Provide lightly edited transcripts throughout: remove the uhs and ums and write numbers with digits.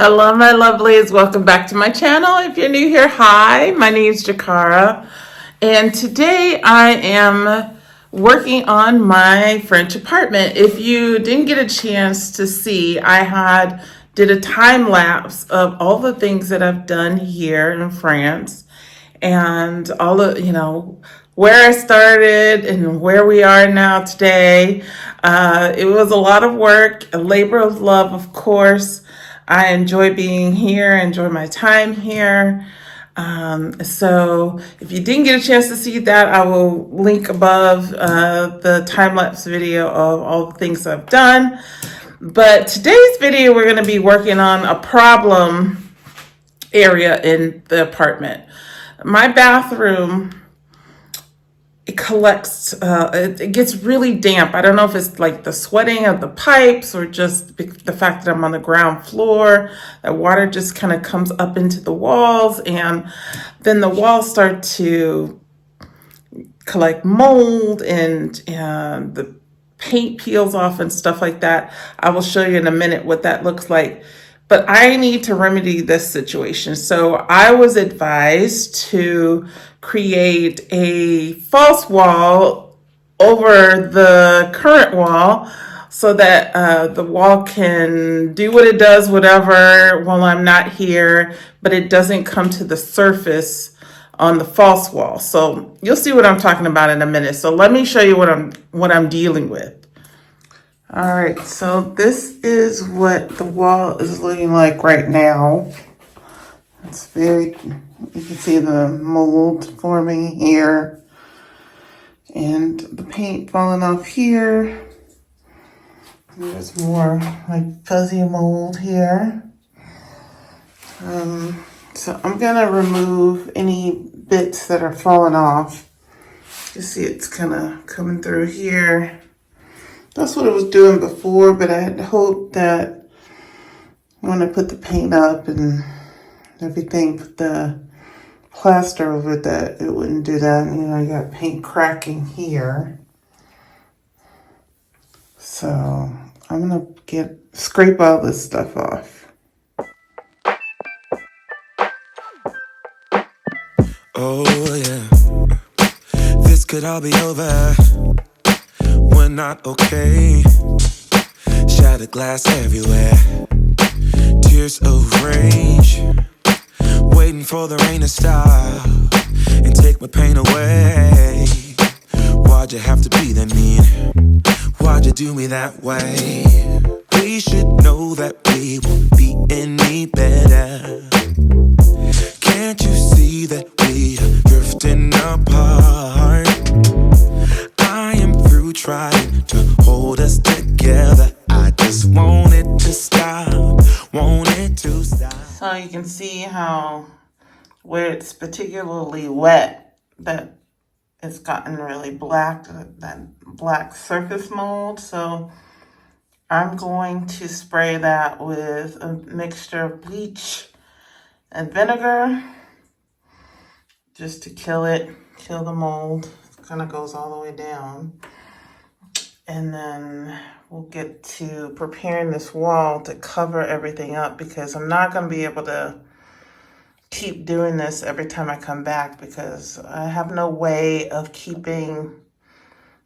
Hello, my lovelies. Welcome back to my channel. If you're new here, hi. My name is Jakara, and today I am working on my French apartment. If you didn't get a chance to see, did a time lapse of all the things that I've done here in France, and all of where I started and where we are now today. It was a lot of work, a labor of love, of course. I enjoy being here, enjoy my time here. So if you didn't get a chance to see that, I will link above the time-lapse video of all the things I've done. But today's video, we're going to be working on a problem area in the apartment. My bathroom, it collects, it gets really damp. I don't know if it's like the sweating of the pipes or just the fact that I'm on the ground floor. That water just kind of comes up into the walls, and then the walls start to collect mold, and the paint peels off and stuff like that. I will show you in a minute what that looks like. But I need to remedy this situation. So I was advised to create a false wall over the current wall so that the wall can do what it does, whatever, while I'm not here, but it doesn't come to the surface on the false wall. So you'll see what I'm talking about in a minute. So let me show you what I'm dealing with. All right, so this is what the wall is looking like right now. It's you can see the mold forming here and the paint falling off here. There's more like fuzzy mold here. So I'm gonna remove any bits that are falling off. You see it's kind of coming through here. That's what it was doing before, but I had hoped that when I put the paint up and everything, put the plaster over it, that it wouldn't do that. I got paint cracking here. So I'm gonna scrape all this stuff off. Oh yeah, this could all be over. We're not okay. Shattered glass everywhere. Tears of rage. Waiting for the rain to stop and take my pain away. Why'd you have to be that mean? Why'd you do me that way? We should know that we won't be any better. Can't you see that we are drifting apart? I am through trying to hold us together. I just want it to stop, want it to stop. So you can see how where it's particularly wet, that it's gotten really black, that black surface mold. So I'm going to spray that with a mixture of bleach and vinegar just to kill the mold. It kind of goes all the way down. And then we'll get to preparing this wall to cover everything up, because I'm not going to be able to keep doing this every time I come back, because I have no way of keeping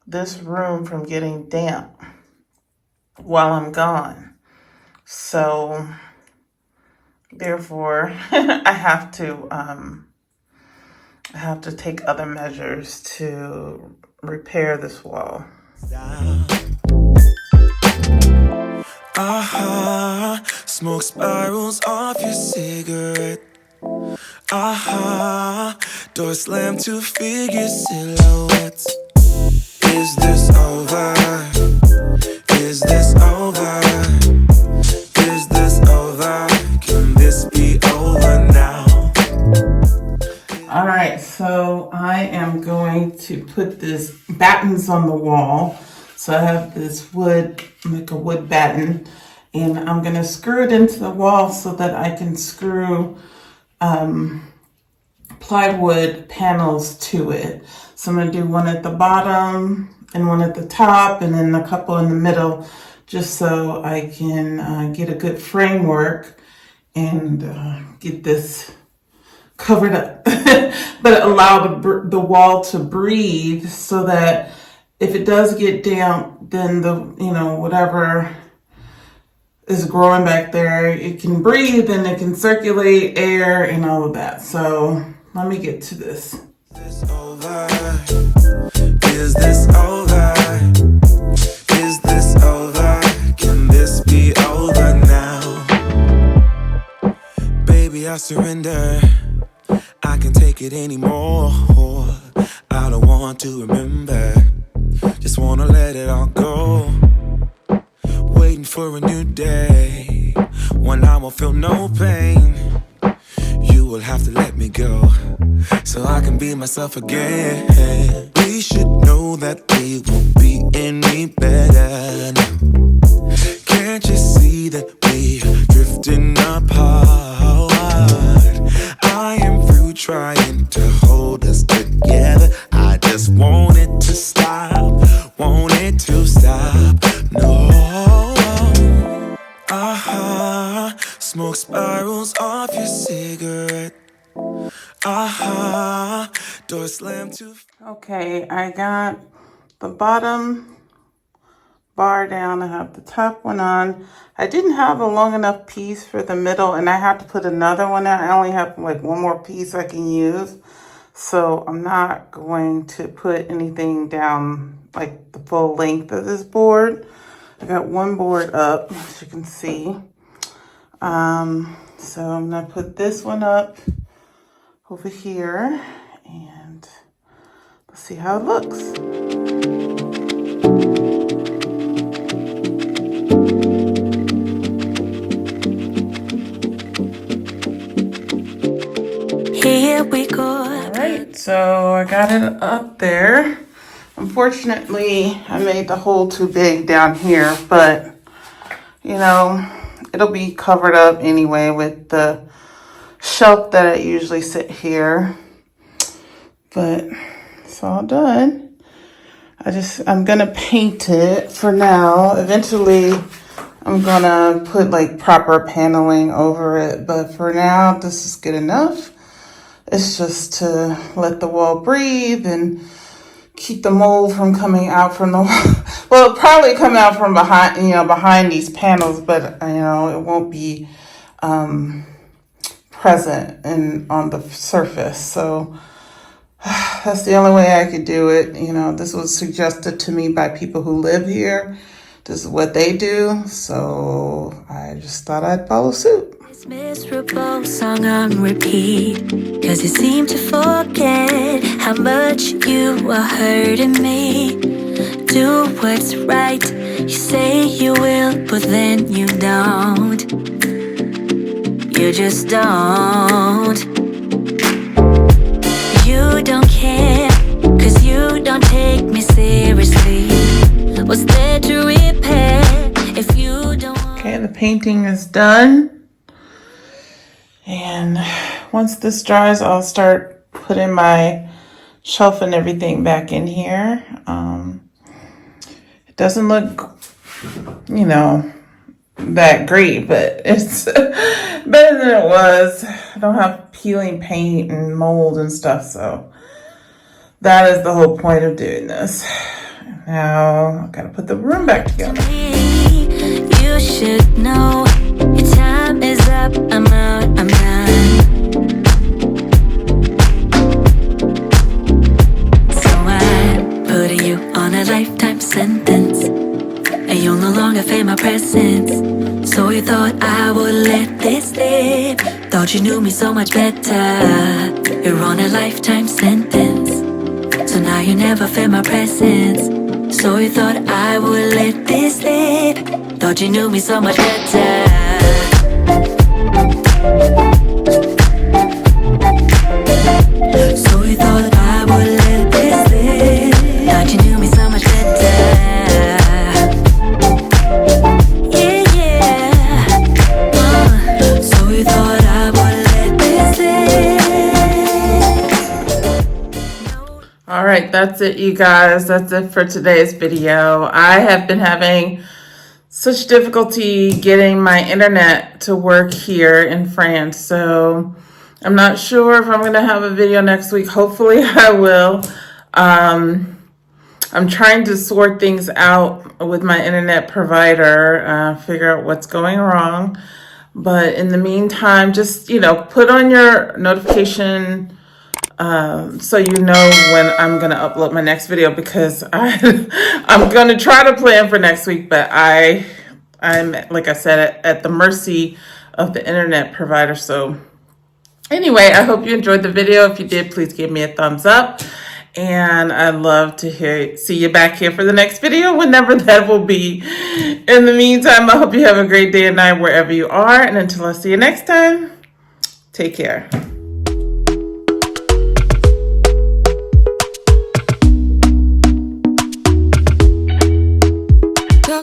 this room from getting damp while I'm gone. So therefore I have to take other measures to repair this wall. Smoke spirals off your cigarette. Door slammed to figure silhouettes. Is this over? Is this over? Is this over? Can this be over now? All right, so I am going to put this battens on the wall. So I have this wood, like a wood batten, and I'm going to screw it into the wall so that I can screw plywood panels to it. So I'm going to do one at the bottom and one at the top, and then a couple in the middle, just so I can get a good framework and get this covered up, but allow the wall to breathe so that if it does get damp, then whatever is growing back there, it can breathe and it can circulate air and all of that. So let me get to this. Is this over? Is this over? Is this over? Can this be over now? Baby, I surrender. I can't take it anymore. I don't want to remember. Just wanna let it all go. Waiting for a new day when I won't feel no pain. You will have to let me go so I can be myself again. We should know that we won't be any better now. Can't you see that we're drifting apart? I am through trying to hold us together. I just want it to stop, want it to stop. No. Smoke spirals off your cigarette. Door slammed to. Okay, I got the bottom bar down. I have the top one on. I didn't have a long enough piece for the middle, and I have to put another one out. I only have like one more piece I can use. So I'm not going to put anything down like the full length of this board. I got one board up, as you can see. So I'm gonna put this one up over here and let's see how it looks. Here we go. All right, so I got it up there. Unfortunately, I made the hole too big down here, but it'll be covered up anyway with the shelf that I usually sit here. But it's all done. I'm gonna paint it for now. Eventually, I'm gonna put like proper paneling over it, but for now, this is good enough. It's just to let the wall breathe and keep the mold from coming out from the well, it'll probably come out from behind these panels, but it won't be present on the surface. So that's the only way I could do it. This was suggested to me by people who live here. This is what they do, so I just thought I'd follow suit. This miserable song on repeat, 'cause you seem to forget how much you are hurting me. Do what's right, you say you will, but then you don't. You just don't. You don't care, 'cause you don't take me seriously. What's there to repair if you don't? Okay, the painting is done. And once this dries, I'll start putting my shelf and everything back in here. It doesn't look, that great, but it's better than it was. I don't have peeling paint and mold and stuff, so that is the whole point of doing this. Now, I've got to put the room back together. You should know your time is up. I'm out, I'm done. So I'm putting you on a lifetime sentence, and you'll no longer feel my presence. So you thought I would let this slip. Thought you knew me so much better. You're on a lifetime sentence, so now you never feel my presence. So you thought I would let this slip. Thought you knew me so much better. So you thought I would let this slip. Thought you knew me so much better. Yeah, yeah. So you thought I would let this slip. All right, that's it, you guys. That's it for today's video. I have been having such difficulty getting my internet to work here in France. So I'm not sure if I'm going to have a video next week. Hopefully I will. I'm trying to sort things out with my internet provider, figure out what's going wrong. But in the meantime, just, put on your notification so you know when I'm going to upload my next video, because I'm going to try to plan for next week, but I'm, like I said, at the mercy of the internet provider. So anyway, I hope you enjoyed the video. If you did, please give me a thumbs up. And I'd love to see you back here for the next video, whenever that will be. In the meantime, I hope you have a great day and night wherever you are. And until I see you next time, take care.